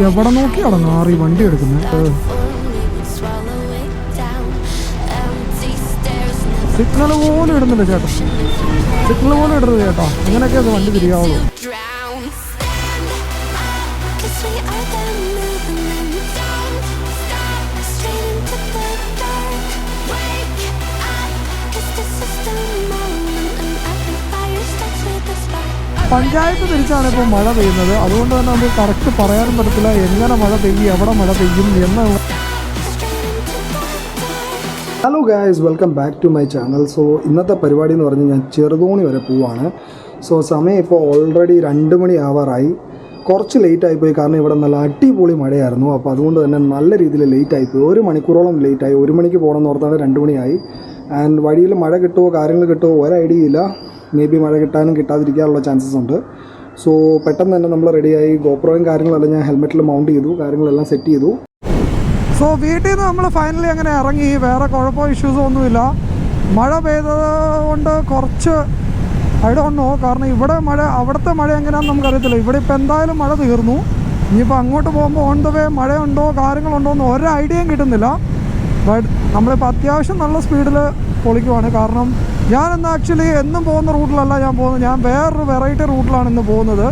എവിടെ നോക്കിയാണോ നാറി വണ്ടി എടുക്കുന്നത്? സിഗ്നൽ പോലും ഇടുന്നില്ല ചേട്ടാ, സിഗ്നൽ പോലും ഇടരുത് ചേട്ടാ. അങ്ങനെയൊക്കെ അത് വണ്ടി തിരിയാവുള്ളൂ. പഞ്ചായത്ത് തിരിച്ചാണ് ഇപ്പോൾ മഴ പെയ്യുന്നത്. അതുകൊണ്ട് തന്നെ നമുക്ക് കറക്റ്റ് പറയാനും പറ്റത്തില്ല എങ്ങനെ മഴ പെയ്യും, എവിടെ മഴ പെയ്യും എന്ന്. Hello guys, welcome back to my channel. So ഇന്നത്തെ പരിപാടി എന്ന് പറഞ്ഞാൽ ഞാൻ ചെറുതോണി വരെ പോവാണ്. സോ സമയം ഇപ്പോൾ ഓൾറെഡി 2 മണി ആവാറായി. കുറച്ച് ലേറ്റ് ആയിപ്പോയി, കാരണം ഇവിടെ നല്ല അടിപൊളി മഴയായിരുന്നു. അപ്പോൾ അതുകൊണ്ട് തന്നെ നല്ല രീതിയിൽ ലേറ്റ് ആയിപ്പോയി. 1 മണിക്കൂറോളം ലേറ്റായി. 1 മണിക്ക് പോകണമെന്ന് ഓർത്താണ് 2 മണിയായി. ആൻഡ് വഴിയിൽ മഴ കിട്ടുമോ കാര്യങ്ങൾ കിട്ടുമോ ഒരു ഐഡിയ ഇല്ല. മേ ബി മഴ കിട്ടാനും കിട്ടാതിരിക്കാനുള്ള ചാൻസസ് ഉണ്ട്. സോ പെട്ടെന്ന് തന്നെ നമ്മൾ റെഡിയായി. ഗോപ്രോയും കാര്യങ്ങളെല്ലാം ഞാൻ ഹെൽമെറ്റിൽ മൗണ്ട് ചെയ്തു, കാര്യങ്ങളെല്ലാം സെറ്റ് ചെയ്തു. സോ വീട്ടിൽ നിന്ന് നമ്മൾ ഫൈനലി അങ്ങനെ ഇറങ്ങി. വേറെ കുഴപ്പമോ ഇഷ്യൂസോ ഒന്നുമില്ല. മഴ പെയ്തത് കൊണ്ട് കുറച്ച് ഐ ഡോണ്ട് നോ, കാരണം ഇവിടെ മഴ, അവിടുത്തെ മഴ എങ്ങനെയാണെന്ന് നമുക്കറിയത്തില്ല. ഇവിടെ ഇപ്പോൾ എന്തായാലും മഴ തീർന്നു. ഇനിയിപ്പോൾ അങ്ങോട്ട് പോകുമ്പോൾ ഓൺ ദ വേ മഴയുണ്ടോ കാര്യങ്ങളുണ്ടോ എന്ന് ഒരു ഐഡിയയും കിട്ടുന്നില്ല. ബട്ട് നമ്മളിപ്പോൾ അത്യാവശ്യം നല്ല സ്പീഡിൽ പൊളിക്കുവാണ്. കാരണം ഞാനിന്ന് ആക്ച്വലി എന്നും പോകുന്ന റൂട്ടിലല്ല ഞാൻ പോകുന്നത്. ഞാൻ വേറൊരു വെറൈറ്റി റൂട്ടിലാണ് ഇന്ന് പോകുന്നത്.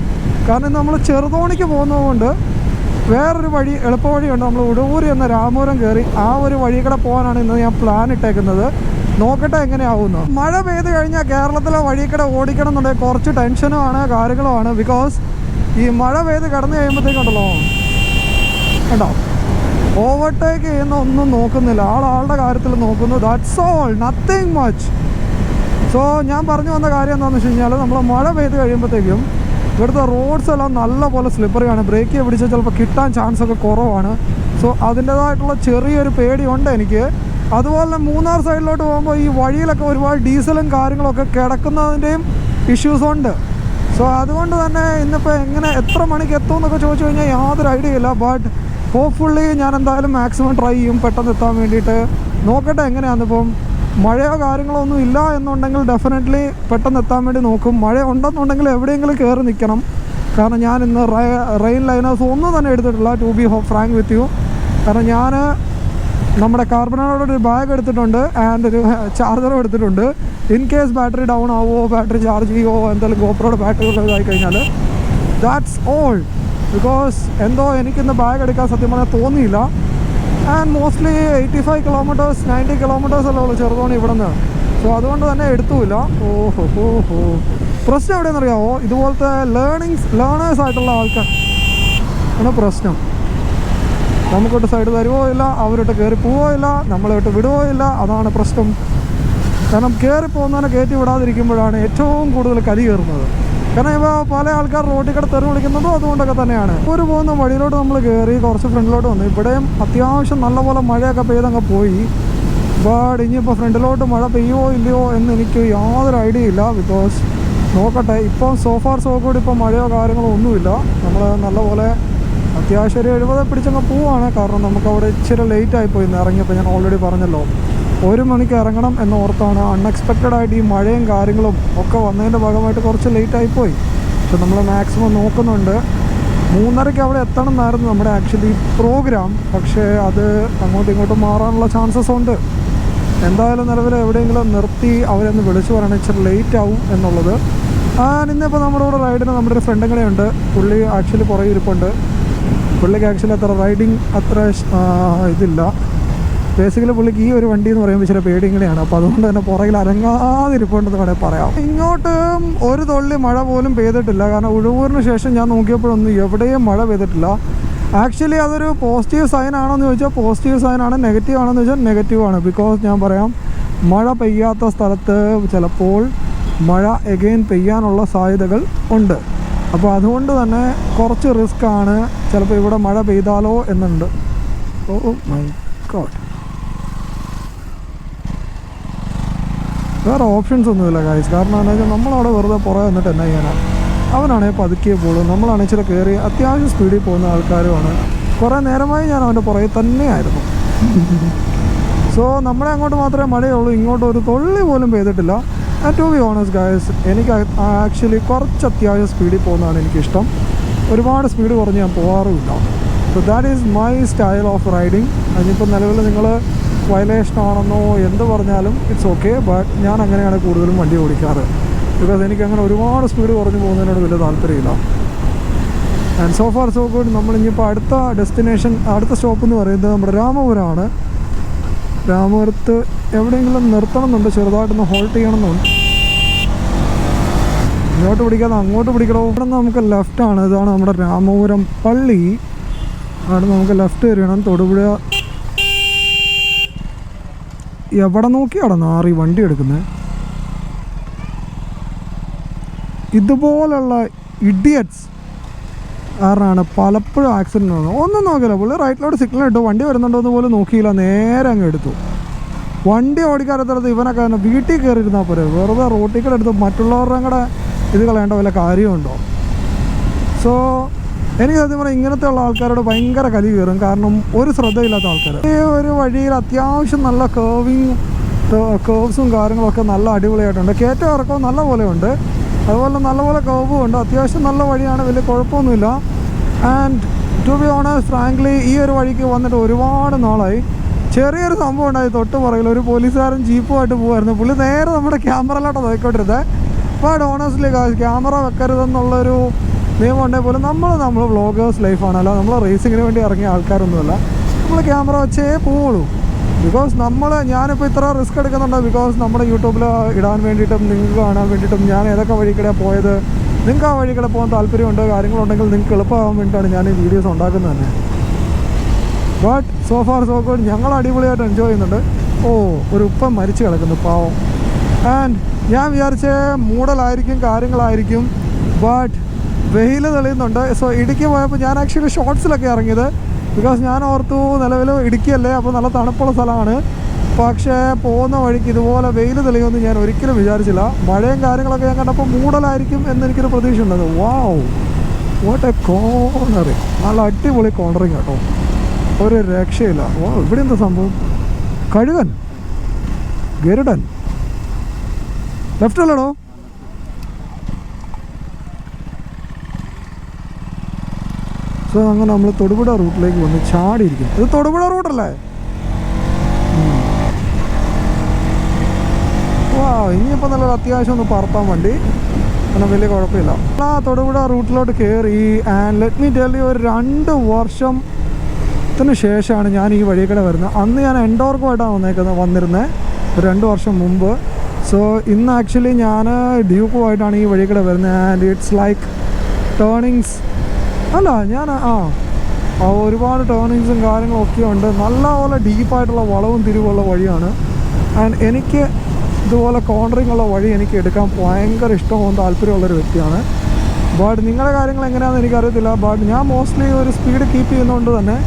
കാരണം ഇന്ന് നമ്മൾ ചെറുതോണിക്ക് പോകുന്നതുകൊണ്ട് വേറൊരു വഴി, എളുപ്പ വഴിയുണ്ട്. നമ്മൾ ഉടൂരി എന്ന രാമപുരം കയറി ആ ഒരു വഴി കൂടെ പോകാനാണ് ഇന്ന് ഞാൻ പ്ലാൻ ഇട്ടേക്കുന്നത്. നോക്കട്ടെ എങ്ങനെയാവുന്നു. മഴ പെയ്ത് കഴിഞ്ഞാൽ കേരളത്തിലെ വഴിക്കടെ ഓടിക്കണം എന്നുണ്ടെങ്കിൽ കുറച്ച് ടെൻഷനുമാണ്, കാര്യങ്ങളുമാണ്. ബിക്കോസ് ഈ മഴ പെയ്ത് കിടന്നു കഴിയുമ്പോഴത്തേക്കുണ്ടല്ലോ കേട്ടോ, ഓവർടേക്ക് ചെയ്യുന്ന ഒന്നും നോക്കുന്നില്ല, ആളുടെ കാര്യത്തിൽ നോക്കുന്നു. That's all, nothing much. So ഞാൻ പറഞ്ഞു വന്ന കാര്യം എന്താണെന്ന് വെച്ച് കഴിഞ്ഞാൽ, നമ്മൾ മഴ പെയ്ത് കഴിയുമ്പോഴത്തേക്കും ഇവിടുത്തെ റോഡ്സ് എല്ലാം നല്ലപോലെ സ്ലിപ്പറിയാണ്. ബ്രേക്ക് പിടിച്ചാൽ ചിലപ്പോൾ കിട്ടാൻ ചാൻസൊക്കെ കുറവാണ്. സോ അതിൻ്റേതായിട്ടുള്ള ചെറിയൊരു പേടിയുണ്ട് എനിക്ക്. അതുപോലെ മൂന്നാർ സൈഡിലോട്ട് പോകുമ്പോൾ ഈ വഴിയിലൊക്കെ ഒരുപാട് ഡീസലും കാര്യങ്ങളൊക്കെ കിടക്കുന്നതിൻ്റെയും ഇഷ്യൂസ് ഉണ്ട്. സോ അതുകൊണ്ട് തന്നെ ഇന്നിപ്പോൾ എങ്ങനെ എത്ര മണിക്ക് എത്തും എന്നൊക്കെ ചോദിച്ചു കഴിഞ്ഞാൽ യാതൊരു ഐഡിയ ഇല്ല. ബട്ട് ഹോപ്പ്ഫുള്ളി ഞാൻ എന്തായാലും മാക്സിമം ട്രൈ ചെയ്യും പെട്ടെന്ന് എത്താൻ വേണ്ടിയിട്ട്. നോക്കട്ടെ എങ്ങനെയാണ്. ഇപ്പം മഴയോ കാര്യങ്ങളോ ഒന്നും ഇല്ല എന്നുണ്ടെങ്കിൽ ഡെഫിനറ്റ്ലി പെട്ടെന്ന് എത്താൻ വേണ്ടി നോക്കും. മഴ ഉണ്ടെന്നുണ്ടെങ്കിൽ എവിടെയെങ്കിലും കയറി നിൽക്കണം. കാരണം ഞാൻ ഇന്ന് റെയിൻ ലൈനേഴ്സ് ഒന്നും തന്നെ എടുത്തിട്ടില്ല, to be frank with you. കാരണം ഞാൻ നമ്മുടെ കാർബണോടെ ഒരു ബാഗ് എടുത്തിട്ടുണ്ട് ആൻഡ് ഒരു ചാർജറും എടുത്തിട്ടുണ്ട്. ഇൻ കേസ് ബാറ്ററി ഡൗൺ ആവുമോ, ബാറ്ററി ചാർജ് ചെയ്യുമോ, എന്തെങ്കിലും ഗോപ്രോയുടെ ബാറ്ററി ഇതായി കഴിഞ്ഞാൽ ദാറ്റ്സ് ഓൾ. ബിക്കോസ് എന്തോ എനിക്കിന്ന് ബാഗ് എടുക്കാൻ സത്യം പറഞ്ഞാൽ തോന്നിയില്ല. ആൻഡ് മോസ്റ്റ്ലി 85 കിലോമീറ്റേഴ്സ് 90 കിലോമീറ്റേഴ്സ് അല്ലേ ഉള്ളൂ ചെറുതോണി ഇവിടെ നിന്ന്. സോ അതുകൊണ്ട് തന്നെ എടുത്തുമില്ല. ഓഹോ പ്രശ്നം എവിടെയെന്നറിയാമോ, ഇതുപോലത്തെ ലേണേഴ്സ് ആയിട്ടുള്ള ആൾക്കാർ ആണ് പ്രശ്നം. നമുക്കൊട്ട് സൈഡ് തരുവോ ഇല്ല, അവരോട്ട് കയറി പോവോ ഇല്ല, നമ്മളോട്ട് വിടുവോ ഇല്ല. അതാണ് പ്രശ്നം. കാരണം കയറി പോകുന്നതിനെ കയറ്റി വിടാതിരിക്കുമ്പോഴാണ് ഏറ്റവും കൂടുതൽ കലി കയറുന്നത്. കാരണം ഇപ്പോൾ പല ആൾക്കാർ റോഡിൽ കൂടെ തെറി വിളിക്കുന്നതും അതുകൊണ്ടൊക്കെ തന്നെയാണ്. ഒരു പോകുന്ന വഴിയിലോട്ട് നമ്മൾ കയറി കുറച്ച് ഫ്രണ്ടിലോട്ട് വന്നു. ഇവിടെയും അത്യാവശ്യം നല്ലപോലെ മഴയൊക്കെ പെയ്തങ്ങ് പോയി. ബട്ട് ഇനിയിപ്പോൾ ഫ്രണ്ടിലോട്ട് മഴ പെയ്യുമോ ഇല്ലയോ എന്ന് എനിക്ക് യാതൊരു ഐഡിയ ഇല്ല. ബിക്കോസ് നോക്കട്ടെ. ഇപ്പം സോഫാർ സോ കൂടി ഇപ്പോൾ മഴയോ കാര്യങ്ങളോ ഒന്നുമില്ല. നമ്മൾ നല്ലപോലെ അത്യാവശ്യം ഒരു 70 പിടിച്ചങ്ങ് പോവുകയാണ്. കാരണം നമുക്ക് അവിടെ ഇച്ചിരി ലേറ്റ് ആയിപ്പോയി ഇന്ന് ഇറങ്ങിയപ്പോൾ. ഞാൻ ഓൾറെഡി പറഞ്ഞല്ലോ 1 മണിക്ക് ഇറങ്ങണം എന്ന് ഓർത്താണ്. അൺഎക്സ്പെക്റ്റഡ് ആയിട്ട് ഈ മഴയും കാര്യങ്ങളും ഒക്കെ വന്നതിൻ്റെ ഭാഗമായിട്ട് കുറച്ച് ലേറ്റ് ആയിപ്പോയി. പക്ഷെ നമ്മൾ മാക്സിമം നോക്കുന്നുണ്ട്. 3:30 അവിടെ എത്തണം എന്നായിരുന്നു നമ്മുടെ ആക്ച്വലി പ്രോഗ്രാം. പക്ഷേ അത് അങ്ങോട്ടും ഇങ്ങോട്ടും മാറാനുള്ള ചാൻസസ് ഉണ്ട്. എന്തായാലും നിലവിൽ എവിടെയെങ്കിലും നിർത്തി അവരൊന്ന് വിളിച്ചു പറയണം ഇച്ചിരി ലേറ്റ് ആവും എന്നുള്ളത്. ഇന്നിപ്പോൾ നമ്മുടെ കൂടെ റൈഡിന് നമ്മുടെ ഒരു ഫ്രണ്ടും കൂടെ ഉണ്ട്. പുള്ളി ആക്ച്വലി പുറകെ ഇരിപ്പുണ്ട്. പുള്ളിക്ക് ആക്ച്വലി അത്ര റൈഡിങ് അത്ര ഇതില്ല. ബേസിക്കലി പുള്ളിക്ക് ഈ ഒരു വണ്ടി എന്ന് പറയുമ്പോൾ ഇച്ചിരി പേടിങ്ങനെയാണ്. അപ്പോൾ അതുകൊണ്ട് തന്നെ പുറകിൽ അരങ്ങാതിരിപ്പുണ്ടെന്ന് വേണേൽ പറയാം. ഇങ്ങോട്ടും ഒരു തുള്ളി മഴ പോലും പെയ്തിട്ടില്ല. കാരണം ഉഴവൂരിന് ശേഷം ഞാൻ നോക്കിയപ്പോഴൊന്നും എവിടെയും മഴ പെയ്തിട്ടില്ല. ആക്ച്വലി അതൊരു പോസിറ്റീവ് സൈൻ ആണോ എന്ന് ചോദിച്ചാൽ പോസിറ്റീവ് സൈനാണ്. നെഗറ്റീവ് ആണോ എന്ന് ചോദിച്ചാൽ നെഗറ്റീവാണ്. ബിക്കോസ് ഞാൻ പറയാം, മഴ പെയ്യാത്ത സ്ഥലത്ത് ചിലപ്പോൾ മഴ എഗെയിൻ പെയ്യാനുള്ള സാധ്യതകൾ ഉണ്ട്. അപ്പോൾ അതുകൊണ്ട് തന്നെ കുറച്ച് റിസ്ക് ആണ്. ചിലപ്പോൾ ഇവിടെ മഴ പെയ്താലോ എന്നുണ്ട്. ഓ മൈ ഗോഡ്, വേറെ ഓപ്ഷൻസ് ഒന്നുമില്ല ഗൈസ്. കാരണം എന്താ വെച്ചാൽ നമ്മളവിടെ വെറുതെ പുറകെ വന്നിട്ട് എന്നാ ചെയ്യാനാണ്. അവനാണെങ്കിൽ പതുക്കിയേ പോകുള്ളൂ, നമ്മളാണെങ്കിൽ ഇച്ചിരി കയറി അത്യാവശ്യം സ്പീഡിൽ പോകുന്ന ആൾക്കാരുമാണ്. കുറേ നേരമായി ഞാൻ അവൻ്റെ പുറകെ തന്നെയായിരുന്നു. സോ നമ്മളെ അങ്ങോട്ട് മാത്രമേ മഴയുള്ളൂ, ഇങ്ങോട്ട് ഒരു തുള്ളി പോലും പെയ്തിട്ടില്ല. ടു ബി ഓണസ്റ്റ് ഗൈസ്, എനിക്ക് ആക്ച്വലി കുറച്ച് അത്യാവശ്യം സ്പീഡിൽ പോകുന്നതാണ് എനിക്കിഷ്ടം. ഒരുപാട് സ്പീഡ് കുറഞ്ഞ് ഞാൻ പോകാറുമില്ല. So that is my style of riding. അതിനിപ്പോൾ നിലവിൽ നിങ്ങൾ വയലേഷൻ ആണെന്നോ എന്ത് പറഞ്ഞാലും ഇറ്റ്സ് ഓക്കെ, ബട്ട് ഞാൻ അങ്ങനെയാണ് കൂടുതലും വണ്ടി ഓടിക്കാറ്. ബിക്കോസ് എനിക്കങ്ങനെ ഒരുപാട് സ്പീഡ് കുറഞ്ഞു പോകുന്നതിനോട് വലിയ താല്പര്യമില്ല. And so far so good. നമ്മളിനിയിപ്പോൾ അടുത്ത ഡെസ്റ്റിനേഷൻ, അടുത്ത സ്റ്റോപ്പ് എന്ന് പറയുന്നത് നമ്മുടെ രാമപുരമാണ്. രാമപുരത്ത് എവിടെയെങ്കിലും നിർത്തണം എന്നുണ്ട്, ചെറുതായിട്ടൊന്ന് ഹോൾട്ട് ചെയ്യണമെന്നുണ്ട്. ഇങ്ങോട്ട് പിടിക്കാതെ അങ്ങോട്ട് പിടിക്കണോ? ഇവിടെ നിന്ന് നമുക്ക് ലെഫ്റ്റാണ്. ഇതാണ് നമ്മുടെ രാമപുരം പള്ളി. അവിടെ നമുക്ക് ലെഫ്റ്റ് വരികയാണ്. തൊടുപുഴ എവിടെ നോക്കിയാണ് നാറി വണ്ടി എടുക്കുന്നത്. ഇതുപോലുള്ള ഇഡിയറ്റ്സ് കാരണമാണ് പലപ്പോഴും ആക്സിഡൻറ്റ് വന്നത്. ഒന്നും നോക്കിയില്ല, പുള്ളി റൈറ്റിലോട്ട് സിഗ്നൽ ഇട്ടു, വണ്ടി വരുന്നുണ്ടോ എന്ന് പോലും നോക്കിയില്ല, നേരെ അങ്ങ് എടുത്തു. വണ്ടി ഓടിക്കാരത്തടുത്ത് ഇവനൊക്കെ തന്നെ വീട്ടിൽ കയറിയിരുന്നാൽ പോരെ, വെറുതെ റോട്ടിൽ കൂടെ എടുത്ത് മറ്റുള്ളവരുടെ കൂടെ ഇത് കളയേണ്ട വല്ല കാര്യമുണ്ടോ? സോ എനിക്ക് സത്യം പറഞ്ഞാൽ ഇങ്ങനത്തെ ഉള്ള ആൾക്കാരോട് ഭയങ്കര കലി കയറും. കാരണം ഒരു ശ്രദ്ധയില്ലാത്ത ആൾക്കാർ. ഈ ഒരു വഴിയിൽ അത്യാവശ്യം നല്ല കേർവ്സും കാര്യങ്ങളൊക്കെ നല്ല അടിപൊളിയായിട്ടുണ്ട്. കയറ്റം ഇറക്കവും നല്ല പോലെ ഉണ്ട്, അതുപോലെ നല്ലപോലെ കർവും ഉണ്ട്. അത്യാവശ്യം നല്ല വഴിയാണ്, വലിയ കുഴപ്പമൊന്നുമില്ല. And to be honest frankly ഈ ഒരു വഴിക്ക് വന്നിട്ട് ഒരുപാട് നാളായി. ചെറിയൊരു സംഭവം ഉണ്ടായി. തൊട്ട് പുറകിൽ ഒരു പോലീസുകാരൻ ജീപ്പുമായിട്ട് പോകുമായിരുന്നു. പുള്ളി നേരെ നമ്മുടെ ക്യാമറയിലോട്ട് നോക്കിക്കൊണ്ടിരുന്നത്. ബട്ട് ഓണസ്റ്റ്ലി ക്യാമറ വെക്കരുതെന്നുള്ളൊരു നിയമം ഉണ്ടെങ്കിൽ പോലും നമ്മൾ വ്ളോഗേഴ്സ് ലൈഫാണ്, അല്ല നമ്മൾ റേസിങ്ങിന് വേണ്ടി ഇറങ്ങിയ ആൾക്കാരൊന്നുമല്ല. നമ്മൾ ക്യാമറ വെച്ചേ പോവുള്ളൂ. ബിക്കോസ് ഞാനിപ്പോൾ ഇത്ര റിസ്ക് എടുക്കുന്നുണ്ട് ബിക്കോസ് നമ്മുടെ യൂട്യൂബിൽ ഇടാൻ വേണ്ടിയിട്ടും നിങ്ങൾക്ക് കാണാൻ വേണ്ടിയിട്ടും ഞാൻ ഏതൊക്കെ വഴിക്കിടെ പോയത്, നിങ്ങൾക്ക് ആ വഴിക്കിടെ പോകാൻ താല്പര്യമുണ്ട്, കാര്യങ്ങളുണ്ടെങ്കിൽ നിങ്ങൾക്ക് എളുപ്പമാകാൻ വേണ്ടിയിട്ടാണ് ഞാൻ ഈ വീഡിയോസ് ഉണ്ടാക്കുന്നത് തന്നെ. But so far so good. ഞങ്ങൾ അടിപൊളിയായിട്ട് എൻജോയ് ചെയ്യുന്നുണ്ട്. ഒരു ഉപ്പ മരിച്ചു കിടക്കുന്നു പാവം. ആൻഡ് ഞാൻ വിചാരിച്ച മൂടലായിരിക്കും, കാര്യങ്ങളായിരിക്കും, ബട്ട് വെയിൽ തെളിയുന്നുണ്ട്. സോ ഇടുക്കി പോയപ്പോൾ ഞാൻ ആക്ച്വലി ഷോർട്സിലൊക്കെ ഇറങ്ങിയത്. ബിക്കോസ് ഞാൻ ഓർത്തു നിലവിൽ ഇടുക്കിയല്ലേ, അപ്പോൾ നല്ല തണുപ്പുള്ള സ്ഥലമാണ്. പക്ഷേ പോകുന്ന വഴിക്ക് ഇതുപോലെ വെയിൽ തെളിയുമെന്ന് ഞാൻ ഒരിക്കലും വിചാരിച്ചില്ല. മഴയും കാര്യങ്ങളൊക്കെ ഞാൻ കണ്ടപ്പോൾ മൂടലായിരിക്കും എന്നെനിക്കൊരു പ്രതീക്ഷ ഉണ്ടത്. വാവ്, വാട്ട് എ കോർണറിങ്. നല്ല അടിപൊളി കോർണറിങ് കേട്ടോ, ഒരു രക്ഷയില്ല. ഇവിടെ എന്താ സംഭവം? കഴുകൻ, ഗരുഡൻ, ലെഫ്റ്റ് അല്ലടോ? സോ അങ്ങനെ നമ്മൾ തൊടുപുഴ റൂട്ടിലേക്ക് വന്ന് ചാടിയിരിക്കും. ഇത് തൊടുപുഴ റൂട്ടല്ലേ? ഇനിയിപ്പോൾ നല്ലൊരു അത്യാവശ്യം ഒന്ന് പറത്താൻ വണ്ടി, അങ്ങനെ വലിയ കുഴപ്പമില്ല. ആ തൊടുപുഴ റൂട്ടിലോട്ട് കയറി. And let me tell you, ഒരു 2 വർഷത്തിന് ശേഷമാണ് ഞാൻ ഈ വഴിക്കടെ വരുന്നത്. അന്ന് ഞാൻ എൻഡോർക്കുമായിട്ടാണ് വന്നിരുന്നത്, ഒരു 2 വർഷം മുമ്പ്. സോ ഇന്ന് ആക്ച്വലി ഞാൻ ഡ്യൂക്കുമായിട്ടാണ് ഈ വഴിക്കടെ വരുന്നത്. ആൻഡ് ഇറ്റ്സ് ലൈക്ക് ടേണിങ്സ് അല്ല, ഞാൻ ഒരുപാട് ടേണിങ്സും കാര്യങ്ങളും ഒക്കെ ഉണ്ട്. നല്ലപോലെ ഡീപ്പായിട്ടുള്ള വളവും തിരിവുള്ള വഴിയാണ്. ആൻഡ് എനിക്ക് ഇതുപോലെ കോർണറിങ് ഉള്ള വഴി എനിക്ക് എടുക്കാൻ ഭയങ്കര ഇഷ്ടവും താല്പര്യമുള്ളൊരു വ്യക്തിയാണ്. ബട്ട് നിങ്ങളുടെ കാര്യങ്ങൾ എങ്ങനെയാണെന്ന് എനിക്കറിയത്തില്ല. ബട്ട് ഞാൻ മോസ്റ്റ്ലി ഒരു സ്പീഡ് കീപ്പ് ചെയ്യുന്നതുകൊണ്ട് തന്നെ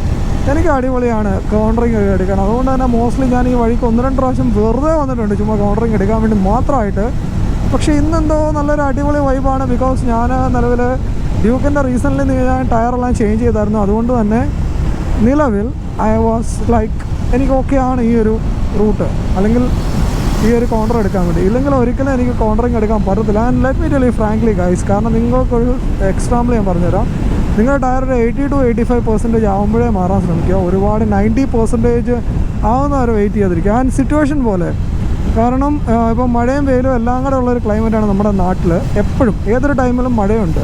എനിക്ക് അടിപൊളിയാണ് കോർണറിങ് എടുക്കാൻ. അതുകൊണ്ട് തന്നെ മോസ്റ്റ്ലി ഞാൻ ഈ വഴിക്ക് 1-2 പ്രാവശ്യം വെറുതെ വന്നിട്ടുണ്ട്, ചുമ്മാ കോർണറിങ് എടുക്കാൻ വേണ്ടി മാത്രമായിട്ട്. പക്ഷേ ഇന്നെന്തോ നല്ലൊരു അടിപൊളി വൈബാണ്. ബിക്കോസ് ഞാൻ നിലവിൽ ഡ്യൂക്കിൻ്റെ റീസെൻ്റ്ലി ഞാൻ ടയറെല്ലാം ചേഞ്ച് ചെയ്തായിരുന്നു. അതുകൊണ്ട് തന്നെ നിലവിൽ ഐ വാസ് ലൈക്ക് എനിക്ക് ഓക്കെയാണ് ഈ ഒരു റൂട്ട്, അല്ലെങ്കിൽ ഈ ഒരു കോർണർ എടുക്കാൻ വേണ്ടി. ഇല്ലെങ്കിൽ ഒരിക്കലും എനിക്ക് കോർണറിങ് എടുക്കാൻ പറ്റത്തില്ല. And let me tell you frankly guys, കാരണം നിങ്ങൾക്കൊരു എക്സാമ്പിൾ ഞാൻ പറഞ്ഞുതരാം. നിങ്ങളുടെ ടയർ ഒരു 80 to 85% ആകുമ്പോഴേ മാറാൻ ശ്രമിക്കുക. ഒരുപാട് 90% ആവുന്നവരെ വെയിറ്റ് ചെയ്യാതിരിക്കുക. ആൻഡ് സിറ്റുവേഷൻ പോലെ, കാരണം ഇപ്പം മഴയും വെയിലും എല്ലാം കൂടെ ഉള്ളൊരു ക്ലൈമറ്റാണ് നമ്മുടെ നാട്ടിൽ. എപ്പോഴും ഏതൊരു ടൈമിലും മഴയുണ്ട്.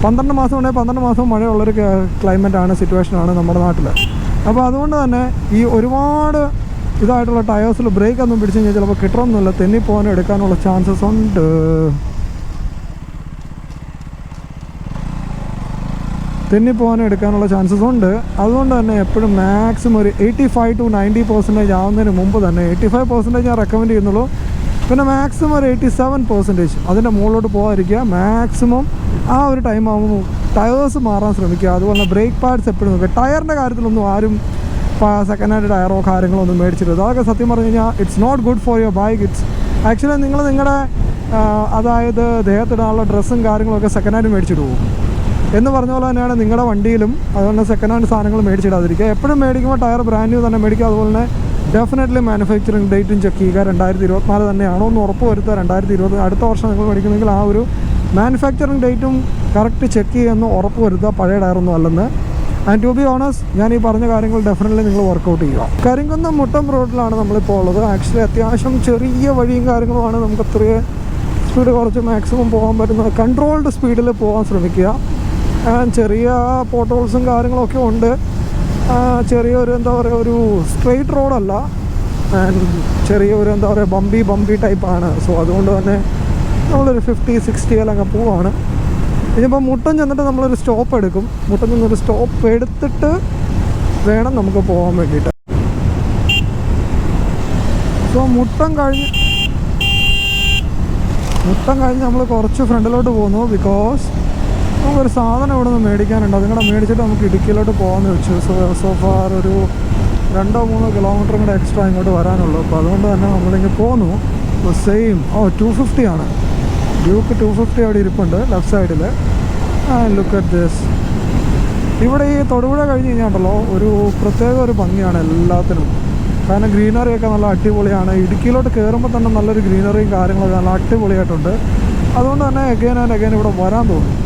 12 മാസം ഉണ്ടെങ്കിൽ 12 മാസവും മഴയുള്ളൊരു ക്ലൈമറ്റാണ്, സിറ്റുവേഷനാണ് നമ്മുടെ നാട്ടിൽ. അപ്പോൾ അതുകൊണ്ട് തന്നെ ഈ ഒരുപാട് ഇതായിട്ടുള്ള ടയേഴ്സിൽ ബ്രേക്കൊന്നും പിടിച്ച് കഴിഞ്ഞാൽ ചിലപ്പോൾ കിട്ടണമെന്നില്ല, തെന്നിപ്പോകാനും എടുക്കാനുള്ള ചാൻസസ് ഉണ്ട്. തെന്നിപ്പോകാനും എടുക്കാനുള്ള ചാൻസസ് ഉണ്ട്. അതുകൊണ്ട് തന്നെ എപ്പോഴും മാക്സിമം ഒരു 85 to 90% ആവുന്നതിന് മുമ്പ് തന്നെ, 85% ഞാൻ റെക്കമെൻഡ് ചെയ്യുന്നുള്ളൂ. പിന്നെ മാക്സിമം ഒരു 87% അതിൻ്റെ മുകളിലോട്ട് പോകാതിരിക്കുക. മാക്സിമം ആ ഒരു ടൈം ആകുമ്പോൾ ടയേഴ്സ് മാറാൻ ശ്രമിക്കുക. അതുപോലെ ബ്രേക്ക് പാഡ്സ് എപ്പോഴും നോക്കുക. ടയറിൻ്റെ കാര്യത്തിലൊന്നും ആരും സെക്കൻഡ് ഹാൻഡ് ടയറോ കാര്യങ്ങളോ ഒന്നും മേടിച്ചിരുന്നത്. അതൊക്കെ സത്യം പറഞ്ഞു കഴിഞ്ഞാൽ it's not good for your bike. It's actually നിങ്ങളുടെ അതായത് ദേഹത്തിടാനുള്ള ഡ്രസ്സും കാര്യങ്ങളൊക്കെ സെക്കൻഡ് ഹാൻഡ് മേടിച്ചിട്ട് പോകും എന്ന് പറഞ്ഞ പോലെ തന്നെയാണ് നിങ്ങളുടെ വണ്ടിയിലും. അതുകൊണ്ട് സെക്കൻഡ് ഹാൻഡ് സാധനങ്ങൾ മേടിച്ചിടാതിരിക്കുക. എപ്പോഴും മേടിക്കുമ്പോൾ ടയർ ബ്രാൻഡ് ന്യൂ തന്നെ മേടിക്കുക. അതുപോലെ തന്നെ ഡെഫിനറ്റ്ലി മാനുഫാക്ചറിങ് ഡേറ്റും ചെക്ക് ചെയ്യുക. 2024 തന്നെയാണോ എന്ന് ഉറപ്പ് വരുത്തുക. 2020 അടുത്ത വർഷം നിങ്ങൾ മേടിക്കുന്നെങ്കിൽ ആ ഒരു മാനുഫാക്ചറിങ് ഡേറ്റും കറക്റ്റ് ചെക്ക് ചെയ്യുമെന്ന് ഉറപ്പ് വരുത്തുക, പഴയ ടയറൊന്നും അല്ലെന്ന്. ആൻഡ് ടു ബി ഓണസ്റ്റ് ഞാൻ ഈ പറഞ്ഞ കാര്യങ്ങൾ ഡെഫിനറ്റ്ലി നിങ്ങൾ വർക്കൗട്ട് ചെയ്യുക. കരിങ്കുന്നം മുട്ടം റോഡിലാണ് നമ്മളിപ്പോൾ ഉള്ളത്. ആക്ച്വലി അത്യാവശ്യം ചെറിയ വഴിയും കാര്യങ്ങളുമാണ്. നമുക്ക് അത്രയും സ്പീഡ് കുറച്ച് മാക്സിമം പോകാൻ പറ്റുന്നത്. കൺട്രോൾഡ് സ്പീഡിൽ പോകാൻ ശ്രമിക്കുക. ചെറിയ പോട്ടോൾസും കാര്യങ്ങളൊക്കെ ഉണ്ട്. ചെറിയൊരു എന്താ പറയുക, ഒരു സ്ട്രെയിറ്റ് റോഡല്ല, ആൻഡ് ചെറിയൊരു എന്താ പറയുക ബമ്പി ടൈപ്പാണ്. സോ അതുകൊണ്ട് തന്നെ നമ്മളൊരു 50-60 പോവാണ്. ഇനിയിപ്പോൾ മുട്ടം ചെന്നിട്ട് നമ്മളൊരു സ്റ്റോപ്പ് എടുക്കും. മുട്ടം ചെന്നൊരു സ്റ്റോപ്പ് എടുത്തിട്ട് വേണം നമുക്ക് പോകാൻ വേണ്ടിയിട്ട്. സോ മുട്ടം കഴിഞ്ഞ് നമ്മൾ കുറച്ച് ഫ്രണ്ടിലോട്ട് പോകുന്നു. ബിക്കോസ് നമുക്കൊരു സാധനം ഇവിടെ നിന്ന് മേടിക്കാനുണ്ട്. അതും കൂടെ മേടിച്ചിട്ട് നമുക്ക് ഇടുക്കിയിലോട്ട് പോകാമെന്ന് വെച്ചു. സോ ഫാർ ഒരു 2-3 കിലോമീറ്ററും കൂടെ എക്സ്ട്രാ ഇങ്ങോട്ട് വരാനുള്ളൂ. അപ്പോൾ അതുകൊണ്ട് തന്നെ നമ്മളിങ്ങനെ പോന്നു. സെയിം 250 ആണ്. ഡ്യൂക്ക് 250 അവിടെ ഇരിപ്പുണ്ട് ലെഫ്റ്റ് സൈഡിൽ. Look at this. ഇവിടെ ഈ തൊടുപുഴ കഴിഞ്ഞ് കഴിഞ്ഞാണ്ടല്ലോ ഒരു പ്രത്യേക ഒരു ഭംഗിയാണ് എല്ലാത്തിനും. കാരണം ഗ്രീനറിയൊക്കെ നല്ല അടിപൊളിയാണ്. ഇടുക്കിയിലോട്ട് കയറുമ്പോൾ തന്നെ നല്ലൊരു ഗ്രീനറിയും കാര്യങ്ങളൊക്കെ നല്ല അടിപൊളിയായിട്ടുണ്ട്. അതുകൊണ്ട് തന്നെ അഗൈൻ ആൻഡ് അഗൈൻ ഇവിടെ വരാൻ തോന്നും.